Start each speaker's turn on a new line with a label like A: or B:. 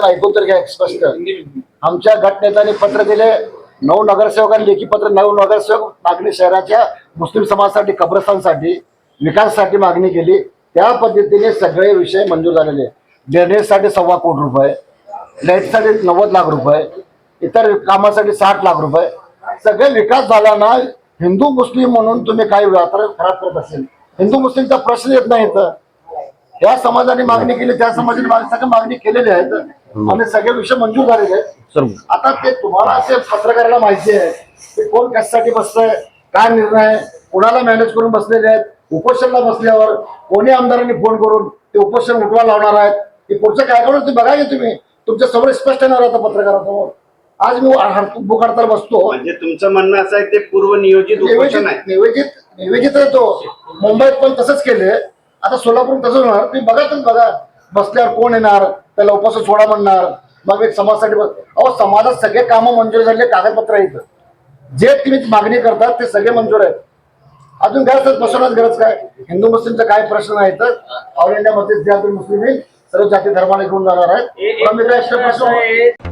A: ऐकून तर घ्या स्पष्ट. आमच्या गटनेत्यांनी पत्र दिले, 9 नगरसेवकांनी लेखी पत्र, 9 नगरसेवक मागणी शहराच्या मुस्लिम समाजासाठी, कब्रस्तानसाठी, विकासासाठी मागणी केली. त्या पद्धतीने सगळे विषय मंजूर झालेले. ड्रेनेजसाठी 1.25 कोटी रुपये, लाईटसाठी 90 लाख रुपये, इतर कामासाठी 60 लाख रुपये. सगळे विकास झाला ना. हिंदू मुस्लिम म्हणून तुम्ही काही खराब करत असेल, हिंदू मुस्लिमचा प्रश्न येत नाही. तर त्या समाजाने मागणी केली, त्या समाजाने सगळं मागणी केलेली आहेत आणि सगळे विषय मंजूर झालेले आहेत. आता ते तुम्हाला ते पत्रकाराला माहिती आहे की कोण कशासाठी बसतंय, काय निर्णय, कोणाला मॅनेज करून बसलेले आहेत. उपोषणला बसल्यावर कोणी आमदारांनी फोन करून ते उपोषण उठवा लावणार आहेत. ते पुढचं काय करून ते बघा तुम्ही, तुमच्या समोर स्पष्ट येणार होता पत्रकारासमोर. आज मी भूक हडताल बसतो.
B: म्हणजे तुमचं म्हणणं असं आहे ते पूर्व नियोजित उपोषण आहे.
A: नियोजित आहे तो. मुंबईत पण तसंच केले, आता सोलापूर तसंच होणार. तुम्ही बघा, तुम्ही बघा बसल्यावर कोण येणार, त्याला उपोषण सोडा म्हणणार, मग एक समाजासाठी अहो समाजात सगळे कामं मंजूर झाले, कागदपत्र आहेत. जे तुम्ही मागणी करतात ते सगळे मंजूर आहेत. अजून गरज बसवण्यास गरज काय? हिंदू मुस्लिमचा काय प्रश्न नाही. तर ऑल इंडिया मध्ये मुस्लिम सर्व जाती धर्माने घेऊन जाणार आहेत.